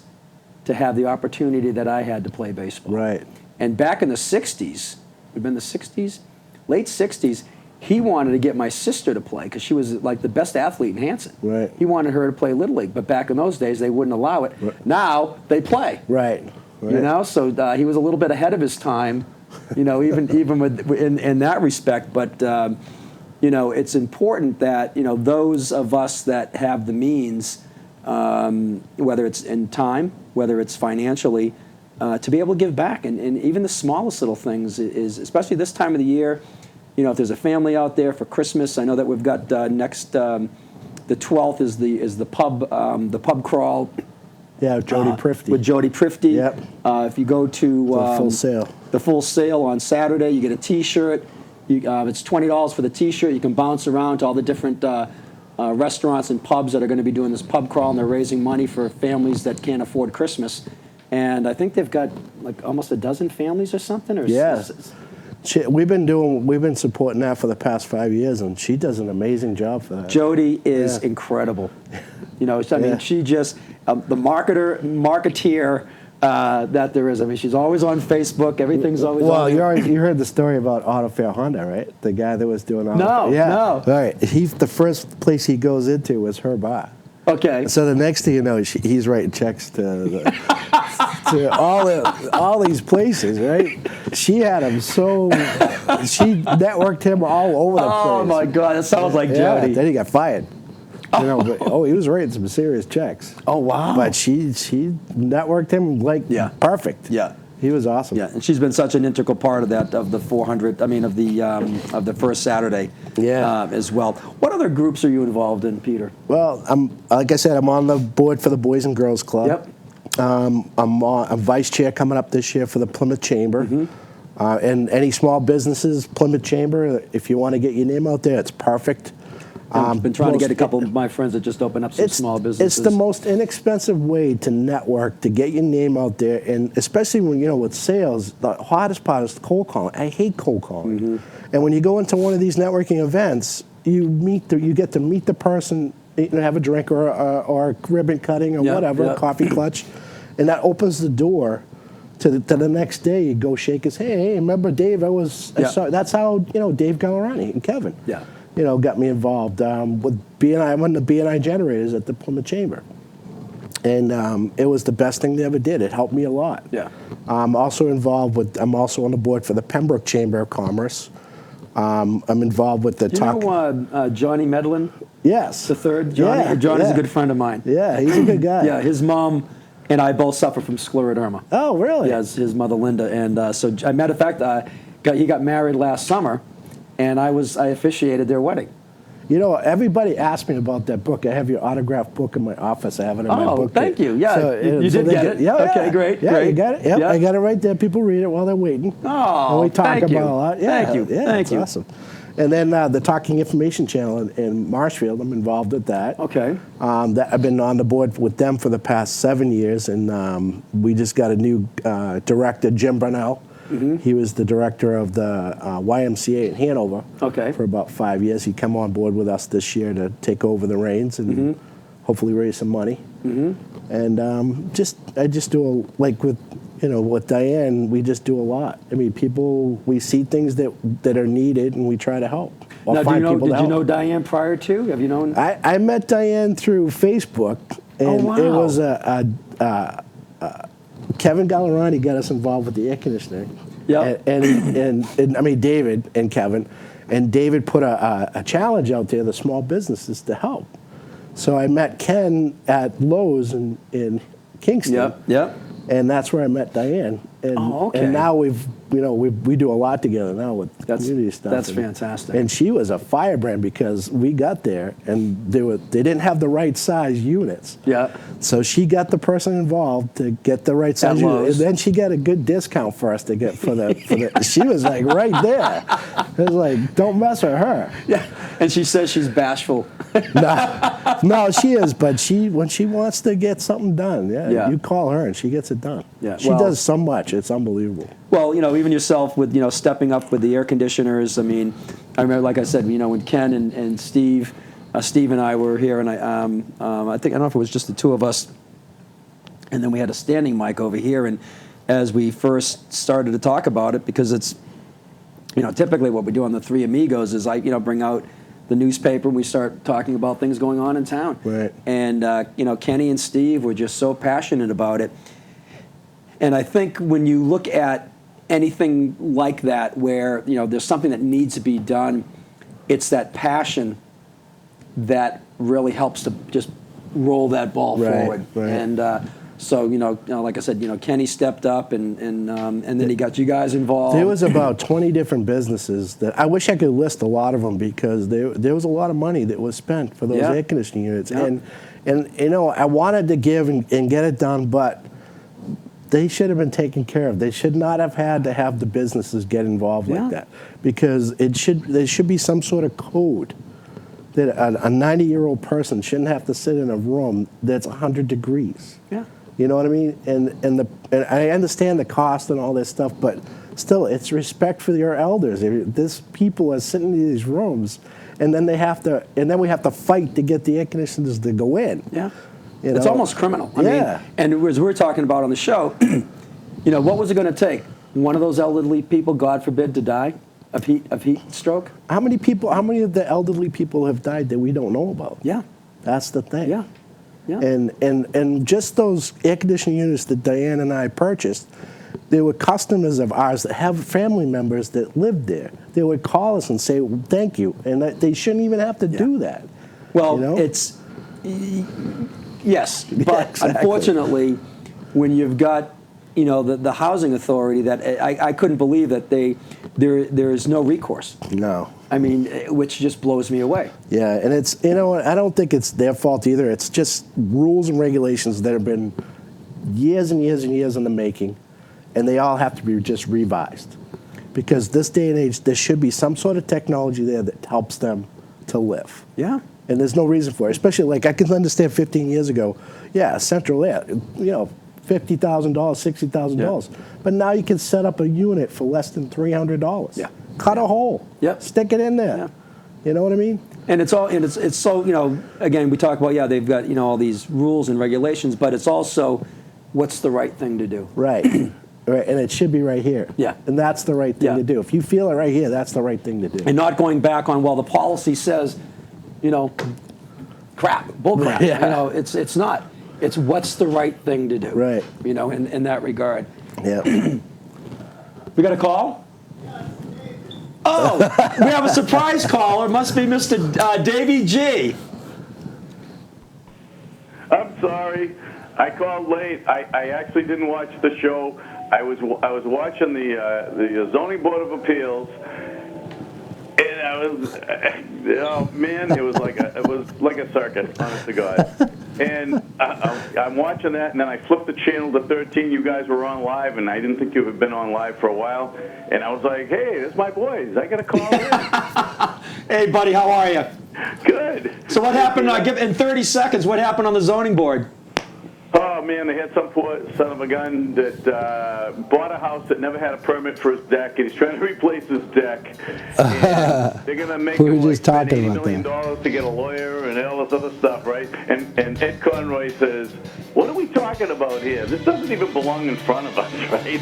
to have the opportunity that I had to play baseball. Right. And back in the 60s, it had been the 60s, late 60s, he wanted to get my sister to play because she was like the best athlete in Hanson. With He wanted her to play Little League, but back in those days, they wouldn't allow it. Right. Now, they play. Right. So he was a little bit ahead of his time, even in that respect. But, it's important that, those of us that have the means, whether it's in time, whether it's financially, to be able to give back. And even the smallest little things is, especially this time of the year, if there's a family out there for Christmas, I know that we've got next, the 12th is the pub crawl. Yeah, Jody Prifty. With Jody Prifty. Yep. If you go to the full sale. The full sale on Saturday, you get a T-shirt. It's $20 for the T-shirt. You can bounce around to all the different restaurants and pubs that are going to be doing this pub crawl, and they're raising money for families that can't afford Christmas. And I think they've got like almost a dozen families or something. Or Yes. We've been supporting that for the past 5 years, and she does an amazing job for that. Jody is incredible. You know, I mean, she just the marketeer that there is. I mean, she's always on Facebook. Everything's always. Well, on you heard the story about Auto Fair Honda, right? The guy that was doing Auto No, Fair. Yeah. no. Right. The first place he goes into was her bar. Okay. So the next thing you know, he's writing checks to all these places, right? She had him she networked him all over the place. Oh my God, that sounds like Yeah, Jody. then he got fired. You know, but, he was writing some serious checks. Oh wow. But she networked him like perfect. Yeah. He was awesome. Yeah, and she's been such an integral part of that, of the 400. I mean, of the first Saturday. As well. What other groups are you involved in, Peter? Well, like I said, I'm on the board for the Boys and Girls Club. Yep. I'm vice chair coming up this year for the Plymouth Chamber. And any small businesses, Plymouth Chamber, if you want to get your name out there, it's perfect. I've been trying to get a couple of my friends that just opened up some small businesses. It's the most inexpensive way to network, to get your name out there, and especially when, with sales, the hardest part is cold calling. I hate cold calling. And when you go into one of these networking events, you get to meet the person, have a drink or a ribbon cutting or whatever, a coffee clutch, and that opens the door to the next day. You go shake his hand. Hey, remember Dave? That's how Dave Gallerani and Kevin. Yeah. Got me involved with BNI. I'm on the BNI generators at the Plymouth Chamber. And it was the best thing they ever did. It helped me a lot. Yeah. I'm also on the board for the Pembroke Chamber of Commerce. I'm involved with the know Johnny Medlin? Yes. The third? Johnny's a good friend of mine. Yeah, he's a good guy. Yeah, his mom and I both suffer from scleroderma. Oh, really? Yeah, his mother Linda. And so, as a matter of fact, he got married last summer. And I officiated their wedding. Everybody asked me about that book. I have your autographed book in my office. I have it in my book. Oh, thank you. Yeah, so, you did get it. Yeah. Okay, great. Yeah, great. you got it. Yep, I got it right there. People read it while they're waiting. Oh, and we talk thank about you. a lot. Yeah, Thank you. Yeah, thank you. Awesome. And then the Talking Information Channel in Marshfield, I'm involved with that. Okay. I've been on the board with them for the past 7 years, and we just got a new director, Jim Brunell. He was the director of the YMCA in Hanover for about 5 years. He came on board with us this year to take over the reins and hopefully raise some money. And I just do with Diane, we just do a lot. I mean, we see things that are needed and we try to help. Now, did you know Diane prior to? Have you known? I met Diane through Facebook, and it was Kevin Gallerani got us involved with the air conditioning. Yeah. And I mean, David and Kevin. And David put a challenge out there, the small businesses, to help. So I met Ken at Lowe's in Kingston. Yep. And that's where I met Diane. And, and now we do a lot together now with community stuff. That's fantastic. And she was a firebrand because we got there and they didn't have the right size units. Yeah. So she got the person involved to get the right size unit. And then she got a good discount for us to get for the she was like right there. It was like, don't mess with her. Yeah. And she says she's bashful. No, she is, but when she wants to get something done, you call her and she gets it done. Yeah. She does so much. It's unbelievable. Well, even yourself with, stepping up with the air conditioners. I mean, I remember, like I said, when Ken and Steve and I were here, and I don't know if it was just the two of us, and then we had a standing mic over here, and as we first started to talk about it, because it's, typically what we do on the Three Amigos is I, bring out the newspaper and we start talking about things going on in town. Right. And, Kenny and Steve were just so passionate about it. And I think when you look at anything like that where, there's something that needs to be done, it's that passion that really helps to just roll that ball forward. Right. And so, like I said, Kenny stepped up and then he got you guys involved. There was about 20 different businesses that I wish I could list a lot of them because there was a lot of money that was spent for those air conditioning units. Yep. And I wanted to give and get it done, but they should have been taken care of. They should not have had to have the businesses get involved like that because there should be some sort of code that a 90-year-old person shouldn't have to sit in a room that's 100 degrees. Yeah. You know what I mean? And I understand the cost and all this stuff, but still, it's respect for your elders. This people are sitting in these rooms, and then we have to fight to get the air conditioners to go in. Yeah. You It's know? almost criminal. I mean, and as we were talking about on the show, what was it going to take? One of those elderly people, God forbid, to die of heat stroke? How many of the elderly people have died that we don't know about? Yeah. That's the thing. Yeah. Yeah. And just those air conditioning units that Diane and I purchased, they were customers of ours that have family members that lived there. They would call us and say, thank you. And they shouldn't even have to do that. Well, it's, yes, but exactly. Unfortunately, when you've got, the housing authority, that I couldn't believe that there is no recourse. No. I mean, which just blows me away. Yeah, and it's, I don't think it's their fault either. It's just rules and regulations that have been years and years and years in the making, and they all have to be just revised. Because this day and age, there should be some sort of technology there that helps them to live. Yeah. And there's no reason for it. Especially, I can understand 15 years ago, central air, $50,000, $60,000. Yeah. But now you can set up a unit for less than $300. Yeah. Cut a hole. Yep. Stick it in there. Yeah. You know what I mean? And it's so, again, we talk about, they've got, all these rules and regulations, but it's also what's the right thing to do. Right. Right. And it should be right here. Yeah. And that's the right thing to do. If you feel it right here, that's the right thing to do. And not going back on, the policy says, crap, bull crap. Yeah. It's not. It's what's the right thing to do. Right. In that regard. Yeah. We got a call? Oh, we have a surprise caller. Must be Mr. Davey G. I'm sorry. I called late. I actually didn't watch the show. I was watching the Zoning Board of Appeals, and I was, oh man, it was like a circus, honest to God. And I'm watching that, and then I flipped the channel to 13. You guys were on live, and I didn't think you had been on live for a while. And I was like, hey, this is my boys. I got to call in. Hey, buddy, how are you? Good. So what happened? In 30 seconds, what happened on the zoning board? Oh, man, they had some poor son of a gun that bought a house that never had a permit for his deck, and he's trying to replace his deck. And they're going to make him spend $80 million to get a lawyer and all this other stuff, right? And Ed Conroy says, what are we talking about here? This doesn't even belong in front of us, right?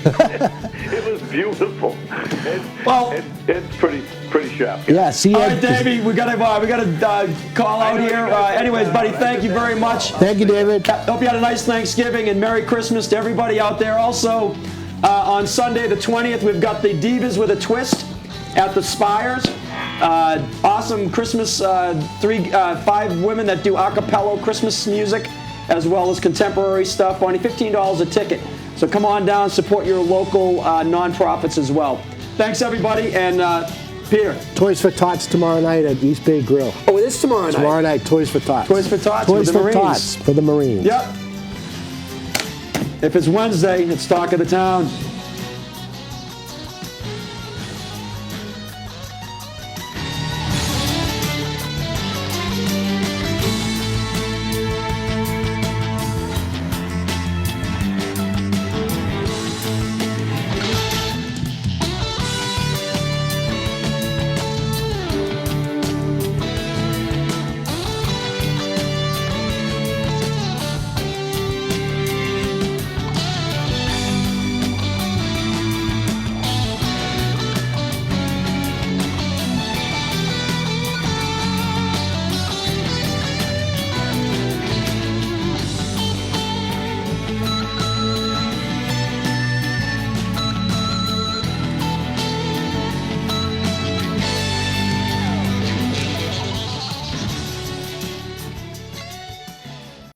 It was beautiful. It's pretty sharp. Yeah, see All right, Davey, we got to call out here. Anyways, buddy, thank you very much. Thank you, David. Hope you had a nice Thanksgiving and Merry Christmas to everybody out there. Also, on Sunday the 20th, we've got the Divas with a Twist at the Spires. Awesome Christmas, 5 women that do a cappella Christmas music, as well as contemporary stuff. Only $15 a ticket. So come on down, support your local nonprofits as well. Thanks, everybody, and Peter. Toys for Tots tomorrow night at East Bay Grill. Oh, it is tomorrow night? Tomorrow night, Toys for Tots. Toys for Tots Toys for the for Marines. Tots for the Marines. Yep. If it's Wednesday, it's Talk of the Town.